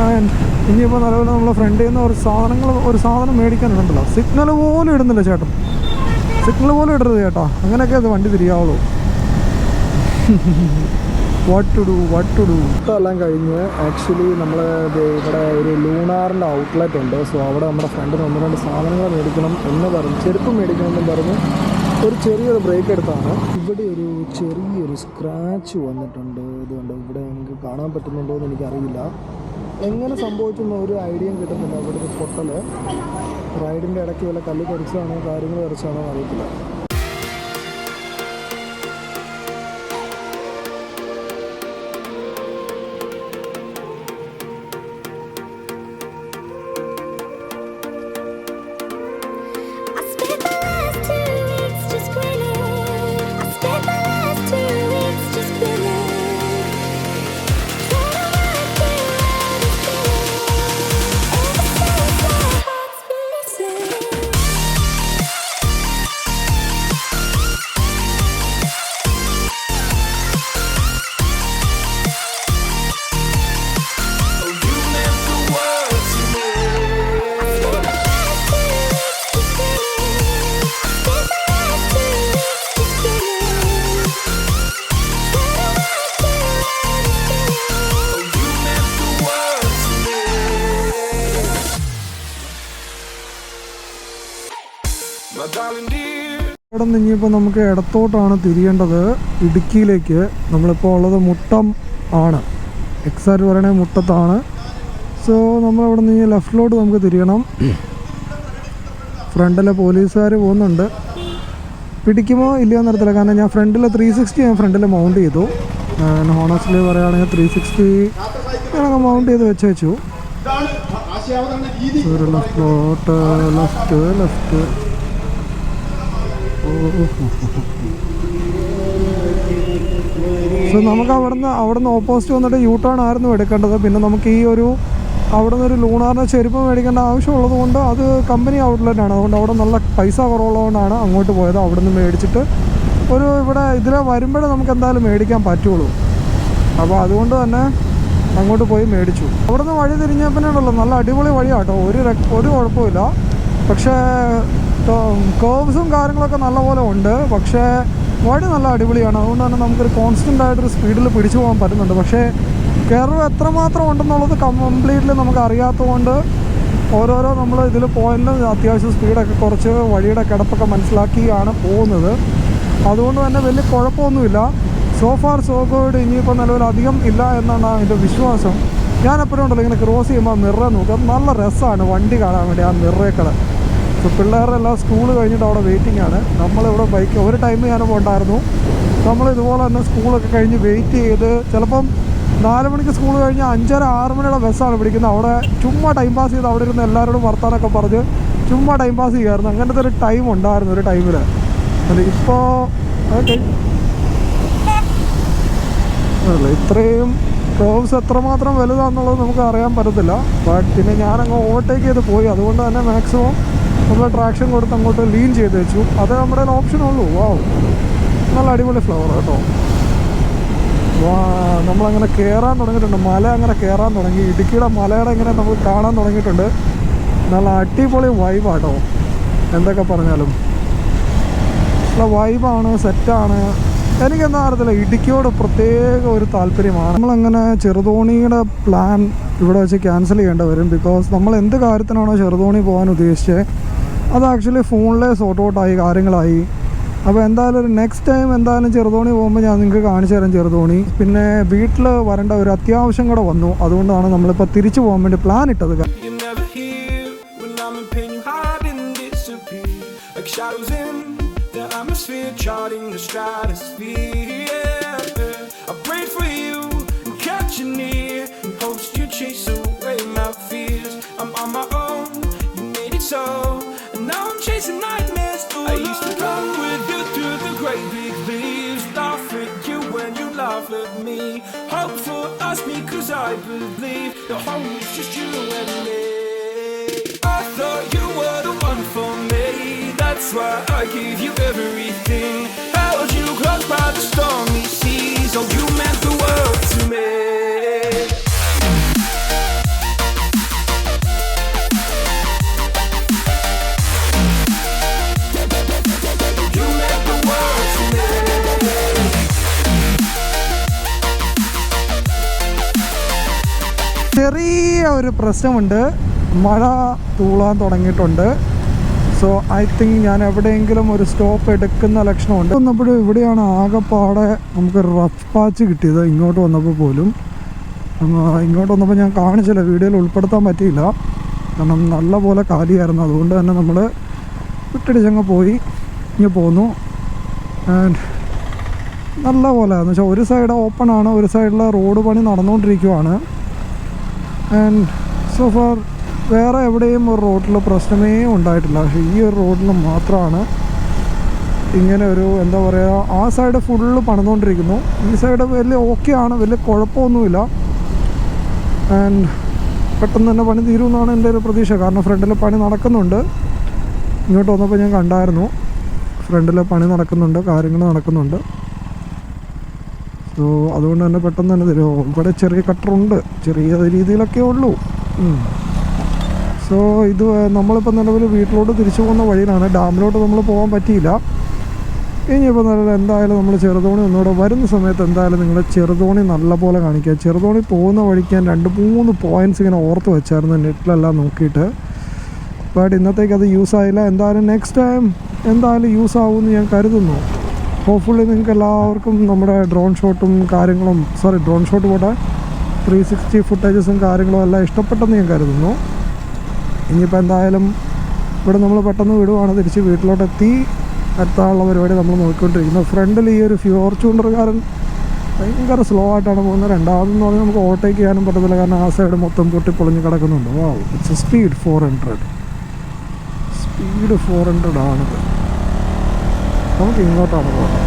ആൻഡ് ഇനിയിപ്പോൾ നിലവിൽ നമ്മളെ ഫ്രണ്ടിൽ നിന്ന് ഒരു സാധനം മേടിക്കാനുണ്ടല്ലോ. സിഗ്നൽ പോലും ഇടുന്നില്ല ചേട്ടൻ. സിഗ്നൽ പോലും ഇടരുത് ചേട്ടാ. അങ്ങനെയൊക്കെ അത് വണ്ടി തിരിയാവുള്ളൂ. വാട്ട് ടു ഡു എല്ലാം കഴിഞ്ഞ് ആക്ച്വലി നമ്മൾ ഇവിടെ ഒരു ലൂണാറിൻ്റെ ഔട്ട്ലെറ്റ് ഉണ്ട്. സോ അവിടെ നമ്മുടെ ഫ്രണ്ടിന് 1-2 സാധനങ്ങൾ മേടിക്കണം എന്ന് പറഞ്ഞ്, ചെരുപ്പ് മേടിക്കണമെന്നും പറഞ്ഞ് ഒരു ചെറിയൊരു ബ്രേക്ക് എടുത്താണ്. ഇവിടെ ഒരു ചെറിയൊരു സ്ക്രാച്ച് വന്നിട്ടുണ്ട്. ഇതുകൊണ്ട് ഇവിടെ നിങ്ങൾക്ക് കാണാൻ പറ്റുന്നുണ്ടോ എന്ന് എനിക്കറിയില്ല. എങ്ങനെ സംഭവിച്ചെന്ന് ഒരു ഐഡിയയും കിട്ടുന്നില്ല. അവിടെ ഒരു പൊട്ടൽ റൈഡിൻ്റെ ഇടയ്ക്ക് വല്ല കല്ല് തെറിച്ചാണോ കാര്യങ്ങൾ തെറിച്ചാണോ അറിയത്തില്ല. ഇവിടെ നിന്ന് ഇനിയിപ്പോൾ നമുക്ക് ഇടത്തോട്ടാണ് തിരിയേണ്ടത്, ഇടുക്കിയിലേക്ക്. നമ്മളിപ്പോൾ ഉള്ളത് മുട്ടം ആണ്, എക്സാക്റ്റ് പറയണേ മുട്ടത്താണ്. സോ നമ്മളിവിടെ നിന്ന് ലെഫ്റ്റിലോട്ട് നമുക്ക് തിരിയണം. ഫ്രണ്ടിലെ പോലീസുകാർ പോകുന്നുണ്ട്. പിടിക്കുമോ ഇല്ലയോ എന്നറിയത്തില്ല. കാരണം ഞാൻ ഫ്രണ്ടിൽ 360 ഞാൻ ഫ്രണ്ടിൽ മൗണ്ട് ചെയ്തു. ഹോണസ്റ്റ്ലി പറയുകയാണെങ്കിൽ 360 ഞാനൊക്കെ മൗണ്ട് ചെയ്ത് വെച്ചു. ലെഫ്റ്റ് സോ നമുക്ക് അവിടുന്ന് ഓപ്പോസിറ്റ് വന്നിട്ട് യൂ ടേൺ ആയിരുന്നു എടുക്കേണ്ടത്. പിന്നെ നമുക്ക് ഈ അവിടെ നിന്നൊരു ലൂണാറിന് ചെരുപ്പ് മേടിക്കേണ്ട ആവശ്യമുള്ളത് കൊണ്ട് അത് കമ്പനി ഔട്ട്ലെറ്റാണ്. അതുകൊണ്ട് അവിടെ നല്ല പൈസ കുറവുള്ളതുകൊണ്ടാണ് അങ്ങോട്ട് പോയത്. അവിടെ നിന്ന് മേടിച്ചിട്ട് ഇവിടെ ഇതിലെ വരുമ്പോഴേ നമുക്ക് എന്തായാലും മേടിക്കാൻ പറ്റുള്ളൂ. അപ്പോൾ അതുകൊണ്ട് തന്നെ അങ്ങോട്ട് പോയി മേടിച്ചു. അവിടെ നിന്ന് വഴി തിരിഞ്ഞപ്പോഴേയുള്ളൂ നല്ല അടിപൊളി വഴിയാട്ടോ, ഒരു കുഴപ്പമില്ല. പക്ഷേ കേർവ്സും കാര്യങ്ങളൊക്കെ നല്ലപോലെ ഉണ്ട്. പക്ഷേ വഴി നല്ല അടിപൊളിയാണ്. അതുകൊണ്ട് തന്നെ നമുക്കൊരു കോൺസ്റ്റൻ്റ് ആയിട്ടൊരു സ്പീഡിൽ പിടിച്ചു പോകാൻ പറ്റുന്നുണ്ട്. പക്ഷേ കർവ് എത്രമാത്രം ഉണ്ടെന്നുള്ളത് കംപ്ലീറ്റ്ലി നമുക്ക് അറിയാത്തതുകൊണ്ട് ഓരോരോ നമ്മൾ ഇതിൽ പോയിന്റിൽ അത്യാവശ്യം സ്പീഡൊക്കെ കുറച്ച് വഴിയുടെ കിടപ്പൊക്കെ മനസ്സിലാക്കിയാണ് പോകുന്നത്. അതുകൊണ്ട് തന്നെ വലിയ കുഴപ്പമൊന്നുമില്ല. So far so good. ഇനിയിപ്പോൾ നിലവിൽ അധികം ഇല്ല എന്നാണ് എൻ്റെ വിശ്വാസം. ഞാൻ എപ്പോഴും ഉണ്ടല്ലോ ഇങ്ങനെ ക്രോസ് ചെയ്യുമ്പോൾ മിറർ നോക്കുക, നല്ല രസമാണ് വണ്ടി കാണാൻ വേണ്ടി ആ മിററേക്കൾ. സോ പിള്ളേരെല്ലാം സ്കൂൾ കഴിഞ്ഞിട്ട് അവിടെ വെയിറ്റിംഗ് ആണ്. നമ്മളിവിടെ ബൈക്ക് ഒരു ടൈം ഞാനും ഉണ്ടായിരുന്നു. നമ്മളിതുപോലെ തന്നെ സ്കൂളൊക്കെ കഴിഞ്ഞ് വെയിറ്റ് ചെയ്ത് ചിലപ്പം 4 മണിക്ക് സ്കൂൾ കഴിഞ്ഞ് 5:30-6 മണിയുടെ ബസ്സാണ് പിടിക്കുന്നത്. അവിടെ ചുമ്മാ ടൈം പാസ് ചെയ്ത് അവിടെ ഇരുന്ന് എല്ലാവരോടും വർത്താനൊക്കെ പറഞ്ഞ് ചുമ്മാ ടൈം പാസ് ചെയ്യുമായിരുന്നു. അങ്ങനത്തെ ഒരു ടൈം ഉണ്ടായിരുന്നു ഒരു ടൈമിൽ. ഇപ്പോൾ അല്ല ഇത്രയും കേർവ്സ് എത്രമാത്രം വലുതാണെന്നുള്ളത് നമുക്ക് അറിയാൻ പറ്റത്തില്ല. ബട്ട് പിന്നെ ഞാനങ്ങ് ഓവർടേക്ക് ചെയ്ത് പോയി. അതുകൊണ്ട് തന്നെ മാക്സിമം നമ്മൾ ട്രാക്ഷൻ കൊടുത്ത് അങ്ങോട്ട് ലീൻ ചെയ്ത് വെച്ചു. അതേ നമ്മുടെ ഓപ്ഷനുള്ളൂ. വാവ്, നല്ല അടിപൊളി ഫ്ലവർ കേട്ടോ. നമ്മളങ്ങനെ കയറാൻ തുടങ്ങിയിട്ടുണ്ട്. മല അങ്ങനെ കയറാൻ തുടങ്ങി. ഇടുക്കിയുടെ മലയുടെ ഇങ്ങനെ നമ്മൾ കാണാൻ തുടങ്ങിയിട്ടുണ്ട്. നല്ല അടിപൊളി വൈബാട്ടോ. എന്തൊക്കെ പറഞ്ഞാലും നല്ല വൈബാണ്, സെറ്റാണ്. എനിക്കെന്താ അറിയത്തില്ല, ഇടുക്കിയോട് പ്രത്യേക ഒരു താല്പര്യമാണ്. നമ്മളങ്ങനെ ചെറുതോണിയുടെ പ്ലാൻ ഇവിടെ വെച്ച് ക്യാൻസൽ ചെയ്യേണ്ടി വരും. ബിക്കോസ് നമ്മൾ എന്ത് കാര്യത്തിനാണോ ചെറുതോണി പോകാൻ ഉദ്ദേശിച്ചത് അത് ആക്ച്വലി ഫോണിലെ സോർട്ട് ഔട്ടായി, കാര്യങ്ങളായി. അപ്പോൾ എന്തായാലും ഒരു നെക്സ്റ്റ് ടൈം എന്തായാലും ചെറുതോണി പോകുമ്പോൾ ഞാൻ നിങ്ങൾക്ക് കാണിച്ചു തരാം ചെറുതോണി. പിന്നെ വീട്ടിൽ വരേണ്ട ഒരു അത്യാവശ്യം കൂടെ വന്നു, അതുകൊണ്ടാണ് നമ്മളിപ്പോൾ തിരിച്ചു പോകാൻ വേണ്ടി പ്ലാൻ ഇട്ടത്. Atmosphere charting the stratosphere. Yeah. I prayed for you and kept you near in hopes you chase away my fears. I'm on my own, you made it so, and now I'm chasing nightmares too. I used to run with you through the great big leaves, laugh at you when you laugh at me. Hope for us because I believe the home is just you and me. I thought you were the one for me. That's why I gave you everything. Held you close by the stormy seas. Oh, you meant the world to me. You meant the world to me. ചെറിയ ഒരു പ്രശ്നമുണ്ട്, മഴ തൂളാൻ തുടങ്ങിയിട്ടുണ്ട്. So I think ഞാൻ എവിടെയെങ്കിലും ഒരു stop എടുക്കുന്ന ലക്ഷണമുണ്ട്. വന്നപ്പോഴും ഇവിടെയാണ് ആകെപ്പാടെ നമുക്കൊരു റഫ് പാച്ച് കിട്ടിയത്. ഇങ്ങോട്ട് വന്നപ്പോൾ പോലും ഇങ്ങോട്ട് വന്നപ്പോൾ ഞാൻ കാണിച്ചില്ല, വീഡിയോയിൽ ഉൾപ്പെടുത്താൻ പറ്റിയില്ല, കാരണം നല്ല പോലെ കാലിയായിരുന്നു. അതുകൊണ്ട് തന്നെ നമ്മൾ വിട്ടടിച്ചങ്ങ് പോയി ഇങ്ങനെ പോന്നു. ആൻഡ് നല്ല പോലെ എന്ന് വെച്ചാൽ ഒരു സൈഡ് ഓപ്പൺ ആണ്, ഒരു സൈഡിൽ റോഡ് പണി നടന്നുകൊണ്ടിരിക്കുവാണ്. ആൻഡ് സോ ഫാർ വേറെ എവിടെയും ഒരു റോഡിൽ പ്രശ്നമേ ഉണ്ടായിട്ടില്ല. പക്ഷേ ഈ ഒരു റോഡിൽ മാത്രമാണ് ഇങ്ങനെ ഒരു എന്താ പറയുക, ആ സൈഡ് ഫുള്ള് പണിതുകൊണ്ടിരിക്കുന്നു, ഈ സൈഡ് വലിയ ഓക്കെ ആണ്, വലിയ കുഴപ്പമൊന്നുമില്ല. ആൻഡ് പെട്ടെന്ന് തന്നെ പണി തീരുമെന്നാണ് എൻ്റെ ഒരു പ്രതീക്ഷ, കാരണം ഫ്രണ്ടിൽ പണി നടക്കുന്നുണ്ട്. ഇങ്ങോട്ട് വന്നപ്പോൾ ഞാൻ കണ്ടായിരുന്നു ഫ്രണ്ടിൽ പണി നടക്കുന്നുണ്ട്, കാര്യങ്ങൾ നടക്കുന്നുണ്ട്. സോ അതുകൊണ്ട് തന്നെ പെട്ടെന്ന് തന്നെ തരുമോ. ഇവിടെ ചെറിയ കട്ടറുണ്ട്, ചെറിയ രീതിയിലൊക്കെ ഉള്ളൂ. സോ ഇത് നമ്മളിപ്പോൾ നിലവിൽ വീട്ടിലോട്ട് തിരിച്ചു പോകുന്ന വഴിയിലാണ്. ഡാമിലോട്ട് നമ്മൾ പോകാൻ പറ്റിയില്ല. ഇനിയിപ്പോൾ നിലവിൽ എന്തായാലും നമ്മൾ ചെറുതോണി ഒന്നുകൂടെ വരുന്ന സമയത്ത് എന്തായാലും നിങ്ങൾ ചെറുതോണി നല്ലപോലെ കാണിക്കുക. ചെറുതോണി പോകുന്ന വഴിക്ക് ഞാൻ 2-3 പോയിൻറ്റ്സ് ഇങ്ങനെ ഓർത്ത് വെച്ചായിരുന്നു നെറ്റിലെല്ലാം നോക്കിയിട്ട്. ബട്ട് ഇന്നത്തേക്ക് അത് യൂസ് ആയില്ല. എന്തായാലും നെക്സ്റ്റ് ടൈം എന്തായാലും യൂസ് ആവുമെന്ന് ഞാൻ കരുതുന്നു. ഹോപ്പ്ഫുള്ളി നിങ്ങൾക്ക് എല്ലാവർക്കും നമ്മുടെ ഡ്രോൺ ഷോട്ടും കാര്യങ്ങളും, ഡ്രോൺ ഷോട്ട് പോട്ടെ, 360 ഫുട്ടേജസും കാര്യങ്ങളും എല്ലാം ഇഷ്ടപ്പെട്ടെന്ന് ഞാൻ കരുതുന്നു. ഇനിയിപ്പോൾ എന്തായാലും ഇവിടെ നമ്മൾ പെട്ടെന്ന് വിടുവാണ്, തിരിച്ച് വീട്ടിലോട്ടെത്തി എത്താനുള്ള പരിപാടി നമ്മൾ നോക്കിക്കൊണ്ടിരിക്കുന്നത്. ഫ്രണ്ടിൽ ഈ ഒരു ഫോർച്യൂണർകാരൻ ഭയങ്കര സ്ലോ ആയിട്ടാണ് പോകുന്നത്. രണ്ടാമതെന്ന് പറഞ്ഞാൽ നമുക്ക് ഓവർടേക്ക് ചെയ്യാനും പറ്റത്തില്ല, കാരണം ആ സൈഡ് മൊത്തം പൊട്ടിപ്പൊളിഞ്ഞ് കിടക്കുന്നുണ്ട്. വാവ്, ഇറ്റ്സ് സ്പീഡ് 400 ആണിത്. നമുക്ക് ഇങ്ങോട്ടാണ് പോകുന്നത്.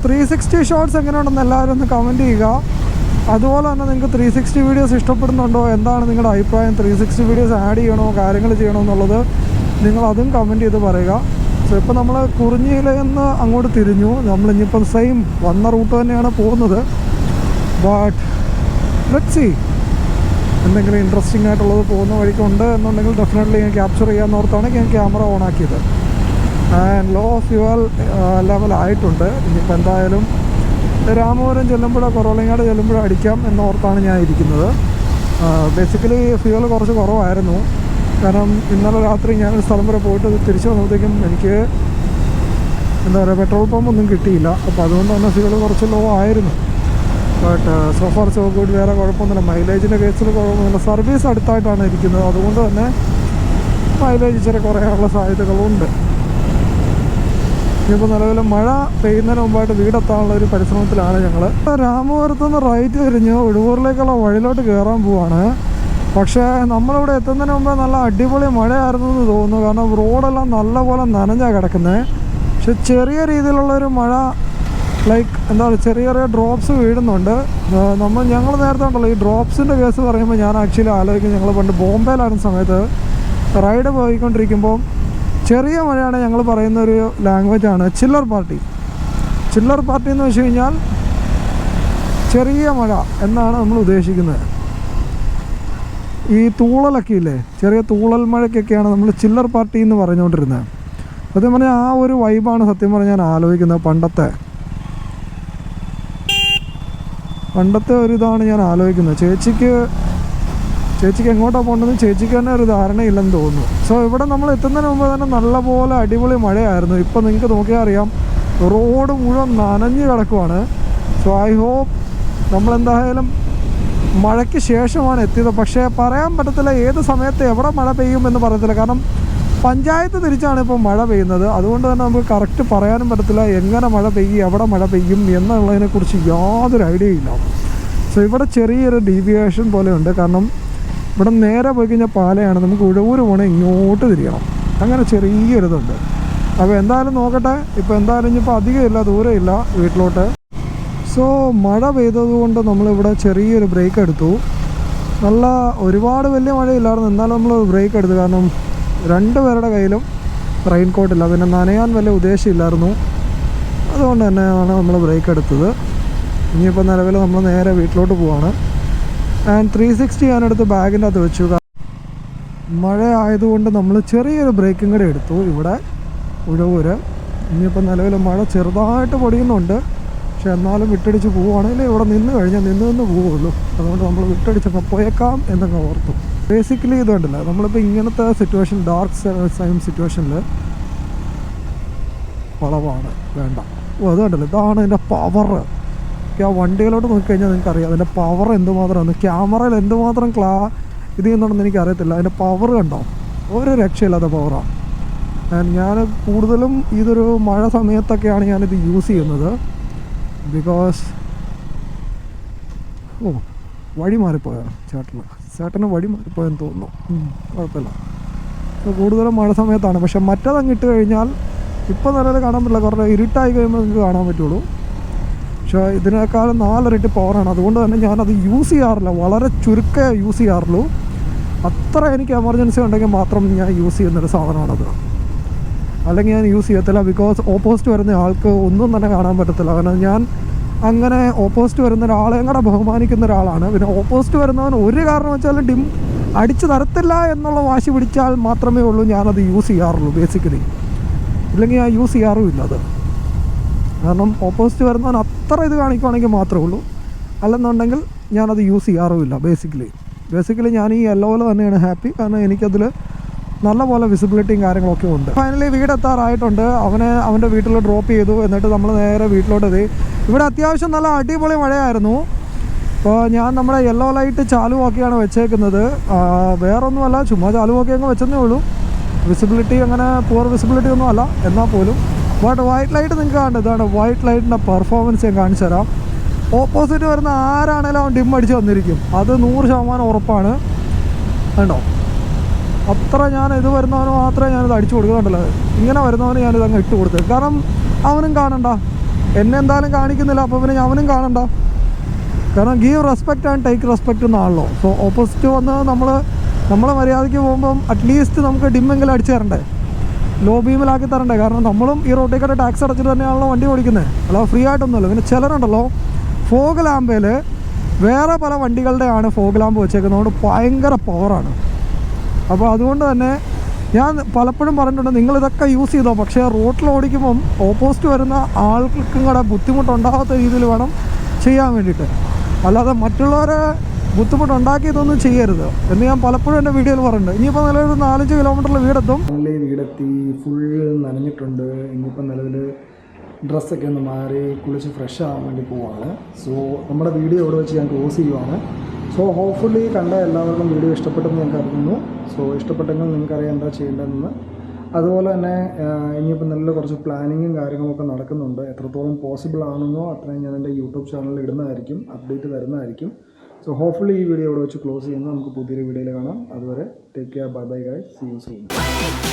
360 ഷോട്ട്സ് എങ്ങനെയുണ്ടെന്ന് എല്ലാവരും ഒന്ന് കമൻറ്റ് ചെയ്യുക. അതുപോലെ തന്നെ നിങ്ങൾക്ക് 360 വീഡിയോസ് ഇഷ്ടപ്പെടുന്നുണ്ടോ, എന്താണ് നിങ്ങളുടെ അഭിപ്രായം, 360 വീഡിയോസ് ആഡ് ചെയ്യണോ, കാര്യങ്ങൾ ചെയ്യണോ എന്നുള്ളത് നിങ്ങളതും കമൻറ്റ് ചെയ്ത് പറയുക. സോ ഇപ്പോൾ നമ്മൾ കുറിഞ്ഞിയിൽ നിന്ന് അങ്ങോട്ട് തിരിഞ്ഞു. നമ്മളിനിയിപ്പം സെയിം വന്ന റൂട്ട് തന്നെയാണ് പോകുന്നത്. ബട്ട് ലെറ്റ്സ് സീ, എന്തെങ്കിലും ഇൻട്രസ്റ്റിംഗ് ആയിട്ടുള്ളത് പോകുന്ന വഴിക്കുണ്ട് എന്നുണ്ടെങ്കിൽ ഡെഫിനറ്റ്ലി ഞാൻ ക്യാപ്ചർ ചെയ്യാമെന്നോർത്താണ് ഞാൻ ക്യാമറ ഓൺ ആക്കിയത്. ആൻഡ് ലോ ഫ്യൂവൽ ലെവൽ ആയിട്ടുണ്ട്. ഇനിയിപ്പോൾ എന്തായാലും രാമപുരം ചെല്ലുമ്പോഴോ കുറവലങ്ങാട് ചെല്ലുമ്പോഴോ അടിക്കാം എന്നോർത്താണ് ഞാൻ ഇരിക്കുന്നത്. ബേസിക്കലി ഫ്യൂവൽ കുറച്ച് കുറവായിരുന്നു. കാരണം ഇന്നലെ രാത്രി ഞാനൊരു സ്ഥലം വരെ പോയിട്ട് തിരിച്ചു വന്നപ്പോഴത്തേക്കും എനിക്ക് എന്താ പറയുക, പെട്രോൾ പമ്പ് ഒന്നും കിട്ടിയില്ല. അപ്പോൾ അതുകൊണ്ട് തന്നെ ഫ്യൂവൽ കുറച്ച് ലോ ആയിരുന്നു. But so far so good, വേറെ കുഴപ്പമൊന്നുമില്ല. മൈലേജിൻ്റെ കേസിൽ കുഴപ്പമൊന്നുമില്ല. സർവീസ് അടുത്തായിട്ടാണ് ഇരിക്കുന്നത്, അതുകൊണ്ട് തന്നെ മൈലേജ് ഇച്ചിരി കുറയാനുള്ള സാധ്യതകളുണ്ട്. ഇപ്പോൾ നിലവിൽ മഴ പെയ്യുന്നതിന് മുമ്പായിട്ട് വീടെത്താനുള്ള ഒരു പരിശ്രമത്തിലാണ് ഞങ്ങൾ. രാമപുരത്ത് നിന്ന് റൈറ്റ് തിരിഞ്ഞ് ഉടുവൂരിലേക്കുള്ള വഴിയിലോട്ട് കയറാൻ പോവാണ്. പക്ഷേ നമ്മളിവിടെ എത്തുന്നതിന് മുമ്പേ നല്ല അടിപൊളി മഴയായിരുന്നു എന്ന് തോന്നുന്നു. കാരണം റോഡെല്ലാം നല്ലപോലെ നനഞ്ഞാണ് കിടക്കുന്നത്. പക്ഷെ ചെറിയ രീതിയിലുള്ളൊരു മഴ, ലൈക്ക് എന്താ പറയുക, ചെറിയ ചെറിയ ഡ്രോപ്സ് വീഴുന്നുണ്ട്. ഞങ്ങൾ നേരത്തെ ഉണ്ടല്ലോ ഈ ഡ്രോപ്സിൻ്റെ കേസ് പറയുമ്പോൾ ഞാൻ ആക്ച്വലി ആലോചിക്കും, ഞങ്ങൾ പണ്ട് ബോംബെയിലായിരുന്ന സമയത്ത് റൈഡ് പോയിക്കൊണ്ടിരിക്കുമ്പോൾ ചെറിയ മഴയാണ് ഞങ്ങൾ പറയുന്ന ഒരു ലാംഗ്വേജാണ് ചില്ലർ പാർട്ടി. ചില്ലർ പാർട്ടി എന്ന് വെച്ച് കഴിഞ്ഞാൽ ചെറിയ മഴ എന്നാണ് നമ്മൾ ഉദ്ദേശിക്കുന്നത്. ഈ തൂളലൊക്കെ ഇല്ലേ, ചെറിയ തൂളൽ മഴയ്ക്കൊക്കെയാണ് നമ്മൾ ചില്ലർ പാർട്ടി എന്ന് പറഞ്ഞുകൊണ്ടിരുന്നത്. സത്യം പറഞ്ഞാൽ ആ ഒരു വൈബാണ് സത്യം പറഞ്ഞാൽ ഞാൻ ആലോചിക്കുന്നത്. പണ്ടത്തെ ഒരിതാണ് ഞാൻ ആലോചിക്കുന്നത്. ചേച്ചിക്ക് എങ്ങോട്ടാണ് പോകേണ്ടതെന്ന് ചേച്ചിക്ക് തന്നെ ഒരു ധാരണയില്ലെന്ന് തോന്നുന്നു. സോ ഇവിടെ നമ്മൾ എത്തുന്നതിന് മുമ്പ് തന്നെ നല്ലപോലെ അടിപൊളി മഴയായിരുന്നു. ഇപ്പോൾ നിങ്ങൾക്ക് നോക്കിയാൽ അറിയാം, റോഡ് മുഴുവൻ നനഞ്ഞ് കിടക്കുവാണ്. സോ ഐ ഹോപ്പ് നമ്മളെന്തായാലും മഴയ്ക്ക് ശേഷമാണ് എത്തിയത്. പക്ഷേ പറയാൻ പറ്റത്തില്ല ഏത് സമയത്ത് എവിടെ മഴ പെയ്യുമെന്ന് പറയത്തില്ല. കാരണം പഞ്ചായത്ത് തിരിച്ചാണ് ഇപ്പോൾ മഴ പെയ്യുന്നത്. അതുകൊണ്ട് തന്നെ നമുക്ക് കറക്റ്റ് പറയാനും പറ്റത്തില്ല എങ്ങനെ മഴ പെയ്യും, എവിടെ മഴ പെയ്യും എന്നുള്ളതിനെക്കുറിച്ച് യാതൊരു ഐഡിയ ഇല്ല. സോ ഇവിടെ ചെറിയൊരു ഡീവിയേഷൻ പോലെയുണ്ട്. കാരണം ഇവിടെ നേരെ പോയി കഴിഞ്ഞാൽ പാലയാണ്, നമുക്ക് ഉഴവൂര് പോകണേ ഇങ്ങോട്ട് തിരിയണം. അങ്ങനെ ചെറിയൊരിതുണ്ട്. അപ്പോൾ എന്തായാലും നോക്കട്ടെ. ഇപ്പോൾ എന്തായാലും ഇനിയിപ്പോൾ അധികമില്ല, ദൂരമില്ല വീട്ടിലോട്ട്. സോ മഴ പെയ്തതുകൊണ്ട് നമ്മളിവിടെ ചെറിയൊരു ബ്രേക്ക് എടുത്തു. ഒരുപാട് വലിയ മഴയില്ലായിരുന്നു, എന്നാലും നമ്മൾ ബ്രേക്ക് എടുത്തു. കാരണം രണ്ടുപേരുടെ കയ്യിലും റെയിൻ കോട്ടില്ല, പിന്നെ നനയാൻ വലിയ ഉദ്ദേശമില്ലായിരുന്നു. അതുകൊണ്ട് തന്നെയാണ് നമ്മൾ ബ്രേക്ക് എടുത്തത്. ഇനിയിപ്പോൾ നിലവിൽ നമ്മൾ നേരെ വീട്ടിലോട്ട് പോവാണ്. ആൻഡ് 360 ഞാനെടുത്ത് ബാഗിൻ്റെ അകത്ത് വെച്ചു. മഴ ആയതുകൊണ്ട് നമ്മൾ ചെറിയൊരു ബ്രേക്കും കൂടെ എടുത്തു ഇവിടെ ഉഴവൂര്. ഇനിയിപ്പോൾ നിലവിൽ മഴ ചെറുതായിട്ട് പൊടിയുന്നുണ്ട്. പക്ഷെ എന്നാലും വിട്ടടിച്ച് പോവുകയാണെങ്കിൽ ഇവിടെ നിന്ന് കഴിഞ്ഞാൽ നിന്ന് പോവുള്ളൂ. അതുകൊണ്ട് നമ്മൾ വിട്ടടിച്ചപ്പോൾ പോയേക്കാം എന്നൊക്കെ ഓർത്തു. ബേസിക്കലി ഇത് കണ്ടില്ല, നമ്മളിപ്പോൾ ഇങ്ങനത്തെ സിറ്റുവേഷൻ, ഡാർക്ക് സൈം സിറ്റുവേഷനിൽ വളവാണ് വേണ്ട. അത് കണ്ടില്ല, ഇതാണ് ഇതിൻ്റെ പവർ. ആ വണ്ടിയിലോട്ട് നോക്കിക്കഴിഞ്ഞാൽ നിങ്ങൾക്കറിയാം അതിൻ്റെ പവർ എന്തുമാത്രമാണ്. ക്യാമറയിൽ എന്തുമാത്രം ഇത് ചെയ്യുന്നുണ്ടെന്ന് എനിക്കറിയത്തില്ല. അതിൻ്റെ പവർ കണ്ടോ, ഒരു രക്ഷയില്ലാത്ത പവറാണ്. ഞാൻ കൂടുതലും ഇതൊരു മഴ സമയത്തൊക്കെയാണ് ഞാനിത് യൂസ് ചെയ്യുന്നത്. ബിക്കോസ് വഴി മാറിപ്പോയോ ചേട്ടന് വഴി മാറിപ്പോയെന്ന് തോന്നുന്നു. കുഴപ്പമില്ല. കൂടുതലും മഴ സമയത്താണ്. പക്ഷെ മറ്റേതങ്ങ് ഇട്ട് കഴിഞ്ഞാൽ ഇപ്പോൾ നിലവിൽ കാണാൻ പറ്റില്ല, കുറേ ഇരുട്ടായി കഴിയുമ്പോൾ നിങ്ങൾക്ക് കാണാൻ പറ്റുള്ളൂ. പക്ഷേ ഇതിനേക്കാളും 4 ഇരട്ടി പവറാണ്. അതുകൊണ്ട് തന്നെ ഞാനത് യൂസ് ചെയ്യാറില്ല, വളരെ ചുരുക്കമേ യൂസ് ചെയ്യാറുള്ളൂ. അത്ര എനിക്ക് എമർജൻസി ഉണ്ടെങ്കിൽ മാത്രം ഞാൻ യൂസ് ചെയ്യുന്നൊരു സാധനമാണത്. അല്ലെങ്കിൽ ഞാൻ യൂസ് ചെയ്യത്തില്ല. ബിക്കോസ് ഓപ്പോസിറ്റ് വരുന്ന ആൾക്ക് ഒന്നും തന്നെ കാണാൻ പറ്റത്തില്ല. കാരണം ഞാൻ അങ്ങനെ ഓപ്പോസിറ്റ് വരുന്ന ഒരാളെയും കൂടെ ബഹുമാനിക്കുന്ന ഒരാളാണ്. പിന്നെ ഓപ്പോസിറ്റ് വരുന്നവൻ ഒരു കാരണം വെച്ചാലും ഡിം അടിച്ചു തരത്തില്ല എന്നുള്ള വാശി പിടിച്ചാൽ മാത്രമേ ഉള്ളൂ ഞാനത് യൂസ് ചെയ്യാറുള്ളൂ ബേസിക്കലി. ഇല്ലെങ്കിൽ ഞാൻ യൂസ് ചെയ്യാറുമില്ല അത്. കാരണം ഓപ്പോസിറ്റ് വരുന്നവൻ അത്ര ഇത് കാണിക്കുവാണെങ്കിൽ മാത്രമേ ഉള്ളൂ, അല്ലെന്നുണ്ടെങ്കിൽ ഞാനത് യൂസ് ചെയ്യാറുമില്ല. ബേസിക്കലി ഞാൻ ഈ യെല്ലോയിൽ തന്നെയാണ് ഹാപ്പി. കാരണം എനിക്കതിൽ നല്ലപോലെ വിസിബിലിറ്റിയും കാര്യങ്ങളൊക്കെ ഉണ്ട്. ഫൈനലി വീടെത്താറായിട്ടുണ്ട്. അവൻ്റെ വീട്ടിൽ ഡ്രോപ്പ് ചെയ്തു. എന്നിട്ട് നമ്മൾ നേരെ വീട്ടിലോട്ട് എത്തി. ഇവിടെ അത്യാവശ്യം നല്ല അടിപൊളി മഴയായിരുന്നു. അപ്പോൾ ഞാൻ നമ്മുടെ യെല്ലോ ലൈറ്റ് ചാലുവാക്കിയാണ് വെച്ചേക്കുന്നത്. വേറൊന്നുമല്ല, ചുമ്മാ ചാലുവാക്കി അങ്ങ് വെച്ചതേ ഉള്ളൂ. വിസിബിലിറ്റി അങ്ങനെ പുവർ വിസിബിലിറ്റി ഒന്നും അല്ല, എന്നാൽ പോലും. ബട്ട് വൈറ്റ് ലൈറ്റ് നിങ്ങൾക്ക് കാണുന്നത് ഇതാണ്. വൈറ്റ് ലൈറ്റിൻ്റെ പെർഫോമൻസ് ഞാൻ കാണിച്ചു തരാം. ഓപ്പോസിറ്റ് വരുന്ന ആരാണേലും അവൻ ഡിം അടിച്ച് വന്നിരിക്കും, അത് 100% ഉറപ്പാണ്. കണ്ടോ, അത്ര ഞാൻ ഇത് വരുന്നവന് മാത്രമേ ഞാനിത് അടിച്ചു കൊടുക്കുന്നുണ്ടല്ലോ. ഇങ്ങനെ വരുന്നവന് ഞാനിത് അങ്ങ് ഇട്ട് കൊടുത്തത്. കാരണം അവനും കാണണ്ട, എന്നെ എന്തായാലും കാണിക്കുന്നില്ല, അപ്പോൾ പിന്നെ അവനും കാണണ്ട. കാരണം give respect and take respect എന്നാണല്ലോ. സോ ഓപ്പോസിറ്റ് വന്ന് നമ്മളെ മര്യാദയ്ക്ക് പോകുമ്പം അറ്റ്ലീസ്റ്റ് നമുക്ക് ഡിമ്മെങ്കിലും അടിച്ചു തരണ്ടേ, ലോ ബീമിലാക്കി തരണ്ടേ. കാരണം നമ്മളും ഈ റോട്ടിൽ ടാക്സ് അടച്ചിട്ട് തന്നെയാണല്ലോ വണ്ടി ഓടിക്കുന്നത്, അല്ലാതെ ഫ്രീ ആയിട്ടൊന്നുമല്ല. പിന്നെ ചിലരുണ്ടല്ലോ ഫോഗ് ലാമ്പയിൽ വേറെ പല വണ്ടികളുടെയാണ് ഫോഗ് ലാമ്പ് വെച്ചേക്കുന്നത്, അതുകൊണ്ട് ഭയങ്കര പവറാണ്. അപ്പോൾ അതുകൊണ്ട് തന്നെ ഞാൻ പലപ്പോഴും പറഞ്ഞിട്ടുണ്ട്, നിങ്ങളിതൊക്കെ യൂസ് ചെയ്തോ, പക്ഷേ റോട്ടിൽ ഓടിക്കുമ്പം ഓപ്പോസിറ്റ് വരുന്ന ആൾക്കും കൂടെ ബുദ്ധിമുട്ടുണ്ടാകാത്ത രീതിയിൽ വേണം ചെയ്യാൻ വേണ്ടിയിട്ട്. അല്ലാതെ മറ്റുള്ളവരെ ബുദ്ധിമുട്ടുണ്ടാക്കിയതൊന്നും ചെയ്യരുത് എന്ന് ഞാൻ പലപ്പോഴും എൻ്റെ വീഡിയോയിൽ പറഞ്ഞിട്ടുണ്ട്. ഇനിയിപ്പോൾ നിലവിൽ 4-5 കിലോമീറ്ററിൽ വീടെത്തി ഫുൾ നനഞ്ഞിട്ടുണ്ട്. ഇനിയിപ്പോൾ നിലവിൽ ഡ്രസ്സൊക്കെ ഒന്ന് മാറി കുളിച്ച് ഫ്രഷ് ആവാൻ വേണ്ടി പോവാണ്. സോ നമ്മുടെ വീഡിയോ ഇവിടെ വെച്ച് ഞാൻ ക്ലോസ് ചെയ്യുവാണ്. സോ ഹോപ്പ്ഫുള്ളി കണ്ട എല്ലാവർക്കും വീഡിയോ ഇഷ്ടപ്പെട്ടെന്ന് ഞാൻ കരുതുന്നു. സോ ഇഷ്ടപ്പെട്ടെങ്കിൽ നിങ്ങൾക്കറിയാം എന്താ ചെയ്യേണ്ടതെന്ന്. അതുപോലെ തന്നെ ഇനിയിപ്പോൾ നല്ല കുറച്ച് പ്ലാനിങ്ങും കാര്യങ്ങളൊക്കെ നടക്കുന്നുണ്ട്. എത്രത്തോളം പോസിബിൾ ആണെന്നോ അത്രയും ഞാൻ എൻ്റെ യൂട്യൂബ് ചാനലിൽ ഇടുന്നതായിരിക്കും, അപ്ഡേറ്റ് തരുന്നതായിരിക്കും. സോ ഹോപ്പ്ഫുള്ളി ഈ വീഡിയോ ഇവിടെ വെച്ച് ക്ലോസ് ചെയ്യുന്നു. നമുക്ക് പുതിയൊരു വീഡിയോയിൽ കാണാം. അതുവരെ take care, bye bye guys, see you soon.